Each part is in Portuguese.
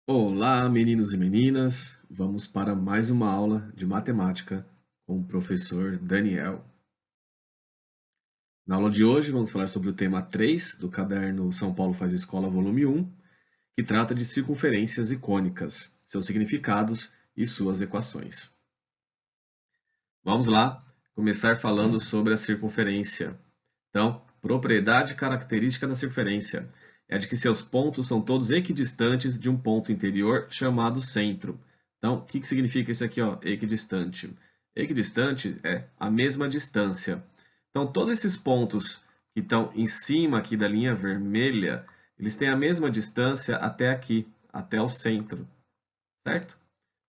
Olá, meninos e meninas! Vamos para mais uma aula de matemática com o professor Daniel. Na aula de hoje, vamos falar sobre o tema 3 do caderno São Paulo Faz Escola, volume 1, que trata de circunferências e cônicas, seus significados e suas equações. Vamos lá começar falando sobre a circunferência. Então, propriedade característica da circunferência é de que seus pontos são todos equidistantes de um ponto interior chamado centro. Então, o que significa isso aqui, ó, equidistante? Equidistante é a mesma distância. Então, todos esses pontos que estão em cima aqui da linha vermelha, eles têm a mesma distância até aqui, até o centro, certo?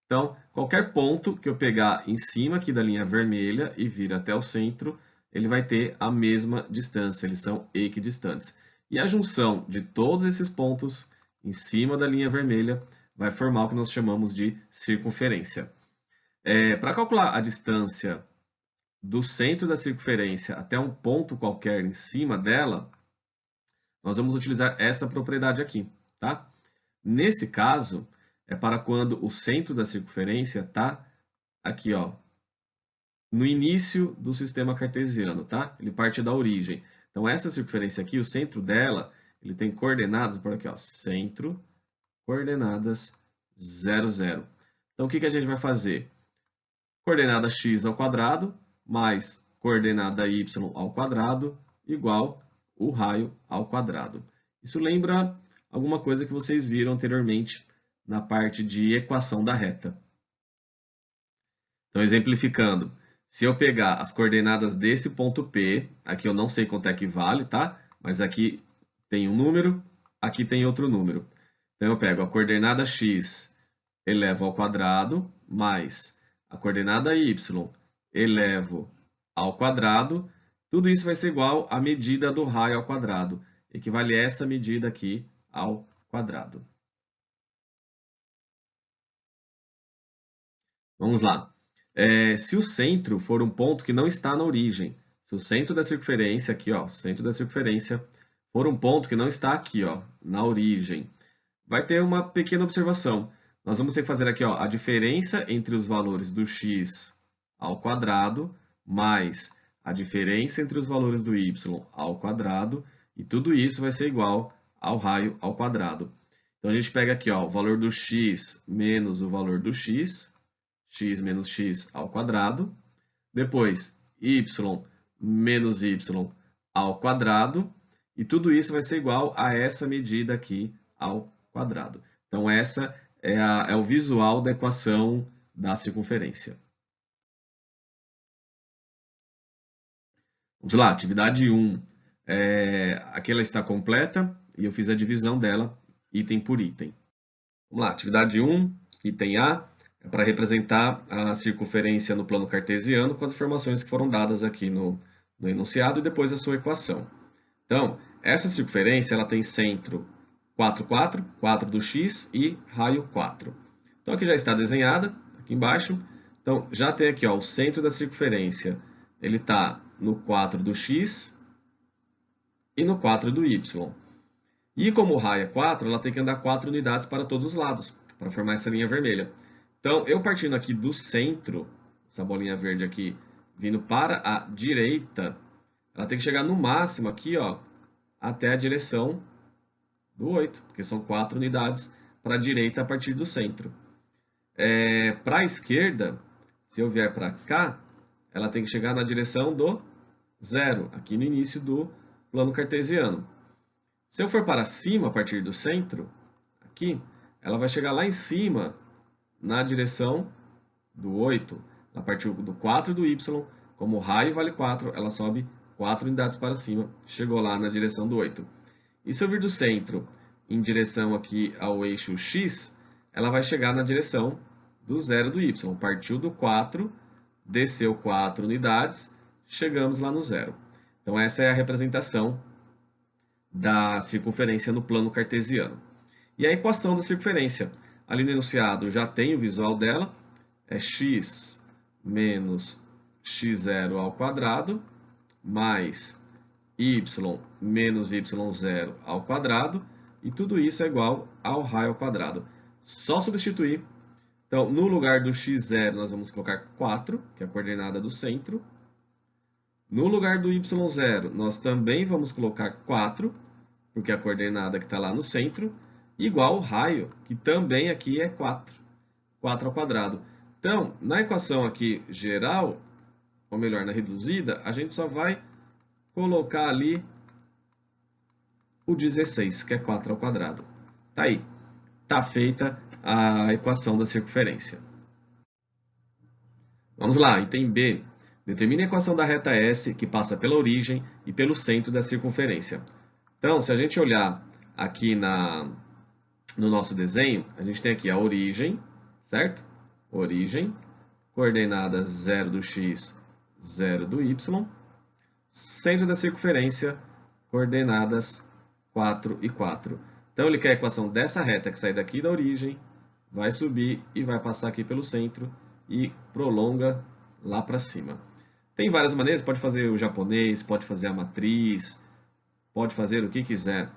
Então, qualquer ponto que eu pegar em cima aqui da linha vermelha e vir até o centro, ele vai ter a mesma distância, eles são equidistantes. E a junção de todos esses pontos em cima da linha vermelha vai formar o que nós chamamos de circunferência. Para calcular a distância do centro da circunferência até um ponto qualquer em cima dela, nós vamos utilizar essa propriedade aqui, tá? Nesse caso, é para quando o centro da circunferência está aqui, ó, no início do sistema cartesiano, tá? Ele parte da origem. Então, essa circunferência aqui, o centro dela, ele tem coordenadas, por aqui, ó, centro, coordenadas 0, 0. Então, o que a gente vai fazer? Coordenada x ao quadrado mais coordenada y ao quadrado igual o raio ao quadrado. Isso lembra alguma coisa que vocês viram anteriormente na parte de equação da reta. Então, exemplificando, se eu pegar as coordenadas desse ponto P, aqui eu não sei quanto é que vale, tá? Mas aqui tem um número, aqui tem outro número. Então, eu pego a coordenada x elevo ao quadrado, mais a coordenada y elevo ao quadrado. Tudo isso vai ser igual à medida do raio ao quadrado. Equivale a essa medida aqui ao quadrado. Vamos lá. Se o centro for um ponto que não está na origem, se o centro da circunferência aqui, ó, centro da circunferência, for um ponto que não está aqui, ó, na origem, vai ter uma pequena observação. Nós vamos ter que fazer aqui, ó, a diferença entre os valores do x ao quadrado mais a diferença entre os valores do y ao quadrado, e tudo isso vai ser igual ao raio ao quadrado. Então, a gente pega aqui, ó, o valor do x menos o valor do x menos x ao quadrado. Depois, y menos y ao quadrado. E tudo isso vai ser igual a essa medida aqui ao quadrado. Então, essa é o visual da equação da circunferência. Vamos lá, atividade 1. Aqui ela está completa e eu fiz a divisão dela item por item. Vamos lá, atividade 1, item A, é para representar a circunferência no plano cartesiano com as informações que foram dadas aqui no enunciado e depois a sua equação. Então, essa circunferência ela tem centro 4, 4, 4 do x e raio 4. Então, aqui já está desenhada, aqui embaixo. Então, já tem aqui, ó, o centro da circunferência, ele está no 4 do x e no 4 do y. E como o raio é 4, ela tem que andar 4 unidades para todos os lados, para formar essa linha vermelha. Então, eu partindo aqui do centro, essa bolinha verde aqui, vindo para a direita, ela tem que chegar no máximo aqui, ó, até a direção do 8, porque são 4 unidades para a direita a partir do centro. Para a esquerda, se eu vier para cá, ela tem que chegar na direção do 0, aqui no início do plano cartesiano. Se eu for para cima, a partir do centro, aqui, ela vai chegar lá em cima, na direção do 8. A partir do 4 do y, como o raio vale 4, ela sobe 4 unidades para cima, chegou lá na direção do 8. E se eu vir do centro em direção aqui ao eixo x, ela vai chegar na direção do 0 do y. Partiu do 4, desceu 4 unidades, chegamos lá no 0. Então, essa é a representação da circunferência no plano cartesiano. E a equação da circunferência. Ali no enunciado já tem o visual dela, é x menos x0 ao quadrado, mais y menos y0 ao quadrado, e tudo isso é igual ao raio ao quadrado. Só substituir. Então, no lugar do x0, nós vamos colocar 4, que é a coordenada do centro. No lugar do y0, nós também vamos colocar 4, porque é a coordenada que está lá no centro, igual ao raio, que também aqui é 4. 4 ao quadrado. Então, na equação aqui geral, ou melhor, na reduzida, a gente só vai colocar ali o 16, que é 4 ao quadrado. Tá aí. Tá feita a equação da circunferência. Vamos lá, item B. Determine a equação da reta S que passa pela origem e pelo centro da circunferência. Então, se a gente olhar aqui no nosso desenho, a gente tem aqui a origem, certo? Origem, coordenadas 0 do x, 0 do y. Centro da circunferência, coordenadas 4 e 4. Então, ele quer a equação dessa reta que sai daqui da origem, vai subir e vai passar aqui pelo centro e prolonga lá para cima. Tem várias maneiras, pode fazer o japonês, pode fazer a matriz, pode fazer o que quiser.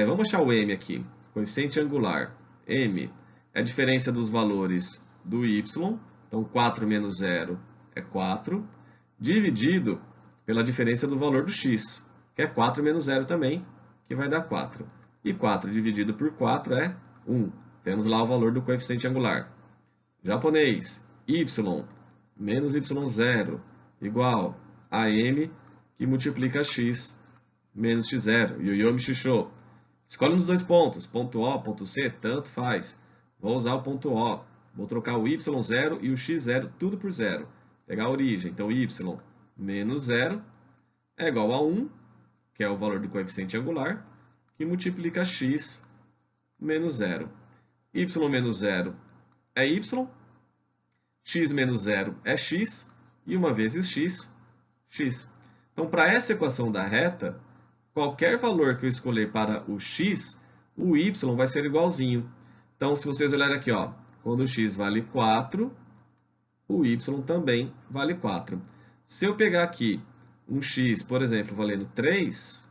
Vamos achar o m aqui, coeficiente angular. M é a diferença dos valores do y, então 4 menos 0 é 4, dividido pela diferença do valor do x, que é 4 menos 0 também, que vai dar 4. E 4 dividido por 4 é 1. Temos lá o valor do coeficiente angular. Japonês, y menos y0 igual a m que multiplica x menos x0. Yoyomi Shisho. Escolhe um dos dois pontos, ponto O, ponto C, tanto faz. Vou usar o ponto O. Vou trocar o y0 e o x0 tudo por 0. Pegar a origem. Então, y menos 0 é igual a 1, que é o valor do coeficiente angular, que multiplica x menos 0. Y menos 0 é y, x menos 0 é x, e 1 vezes x, x. Então, para essa equação da reta, qualquer valor que eu escolher para o x, o y vai ser igualzinho. Então, se vocês olharem aqui, ó, quando o x vale 4, o y também vale 4. Se eu pegar aqui um x, por exemplo, valendo 3,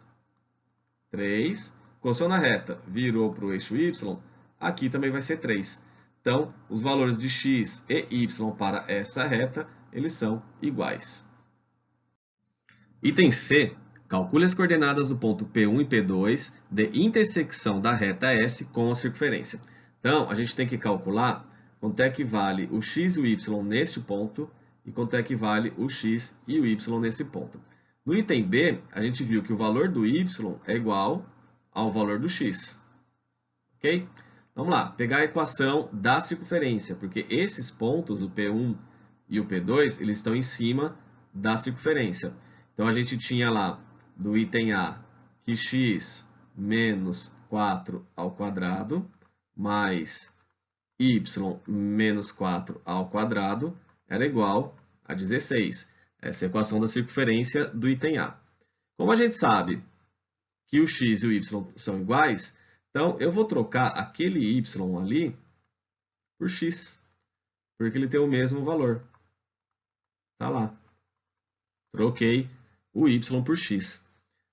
coçou na reta, virou para o eixo y, aqui também vai ser 3. Então, os valores de x e y para essa reta, eles são iguais. Item C. Calcule as coordenadas do ponto P1 e P2 de intersecção da reta S com a circunferência. Então, a gente tem que calcular quanto é que vale o x e o y neste ponto e quanto é que vale o x e o y nesse ponto. No item B, a gente viu que o valor do y é igual ao valor do x. Ok? Vamos lá, pegar a equação da circunferência, porque esses pontos, o P1 e o P2, eles estão em cima da circunferência. Então, a gente tinha lá, do item A, que x menos 4 ao quadrado, mais y menos 4 ao quadrado, era igual a 16. Essa é a equação da circunferência do item A. Como a gente sabe que o x e o y são iguais, então eu vou trocar aquele y ali por x, porque ele tem o mesmo valor. Tá lá. Troquei o y por x.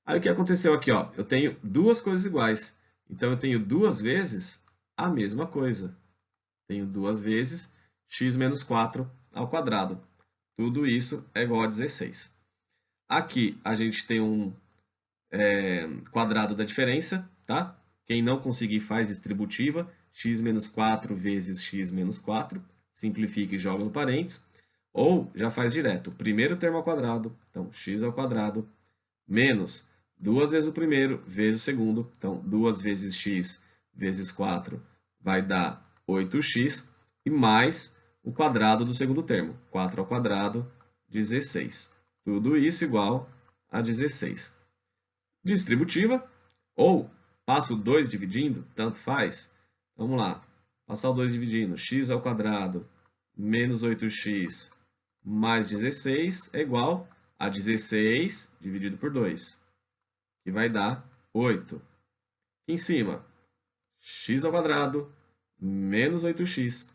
Aí o que aconteceu aqui? Ó, eu tenho duas coisas iguais. Então eu tenho duas vezes a mesma coisa. Tenho duas vezes x menos 4 ao quadrado. Tudo isso é igual a 16. Aqui a gente tem um quadrado da diferença, tá? Quem não conseguir faz distributiva, x menos 4 vezes x menos 4, simplifica e joga no parênteses, ou já faz direto, o primeiro termo ao quadrado, então x ao quadrado, menos 2 vezes o primeiro vezes o segundo, então 2 vezes x vezes 4 vai dar 8x, e mais o quadrado do segundo termo, 4 ao quadrado, 16. Tudo isso igual a 16. Distributiva, ou passo 2 dividindo, tanto faz. Vamos lá, passar o 2 dividindo, x ao quadrado menos 8x mais 16 é igual a 16 dividido por 2, que vai dar 8. Aqui em cima, x ao quadrado menos 8x.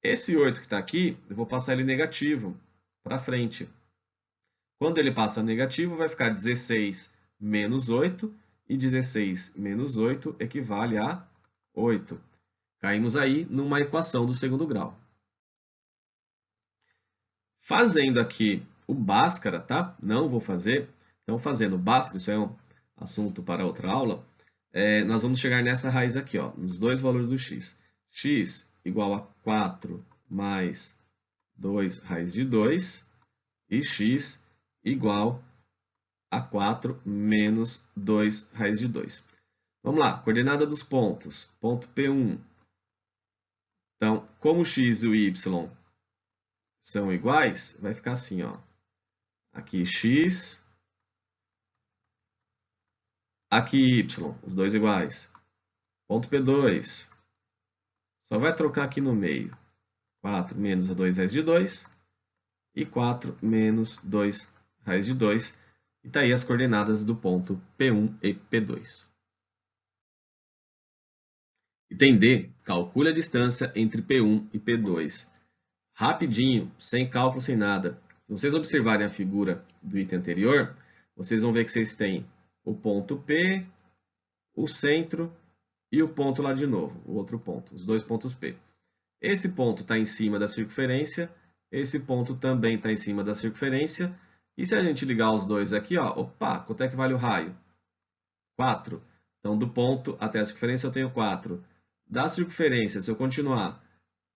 Esse 8 que está aqui, eu vou passar ele negativo para frente. Quando ele passa negativo, vai ficar 16 menos 8, e 16 menos 8 equivale a 8. Caímos aí numa equação do segundo grau. Fazendo aqui o Bhaskara, tá? Não vou fazer. Então, fazendo o Bhaskara, isso é um assunto para outra aula. Nós vamos chegar nessa raiz aqui, ó, nos dois valores do x. X igual a 4 mais 2 raiz de 2 e x igual a 4 menos 2 raiz de 2. Vamos lá, coordenada dos pontos. Ponto P1. Então, como o x e o y são iguais, vai ficar assim, ó. Aqui x, aqui y, os dois iguais. Ponto P2. Só vai trocar aqui no meio. 4 menos 2 raiz de 2 e 4 menos 2 raiz de 2. E está aí as coordenadas do ponto P1 e P2. Item D, calcule a distância entre P1 e P2. Rapidinho, sem cálculo, sem nada. Se vocês observarem a figura do item anterior, vocês vão ver que vocês têm o ponto P, o centro e o ponto lá de novo, o outro ponto, os dois pontos P. Esse ponto está em cima da circunferência, esse ponto também está em cima da circunferência. E se a gente ligar os dois aqui, ó, opa, quanto é que vale o raio? 4. Então, do ponto até a circunferência eu tenho 4. Da circunferência, se eu continuar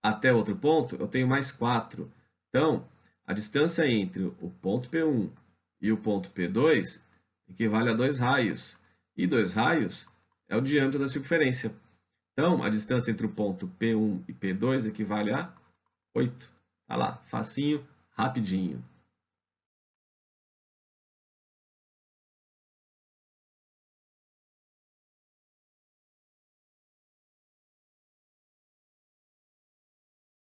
até outro ponto, eu tenho mais 4. Então, a distância entre o ponto P1 e o ponto P2 equivale a 2 raios. E 2 raios é o diâmetro da circunferência. Então, a distância entre o ponto P1 e P2 equivale a 8. Tá lá, facinho, rapidinho.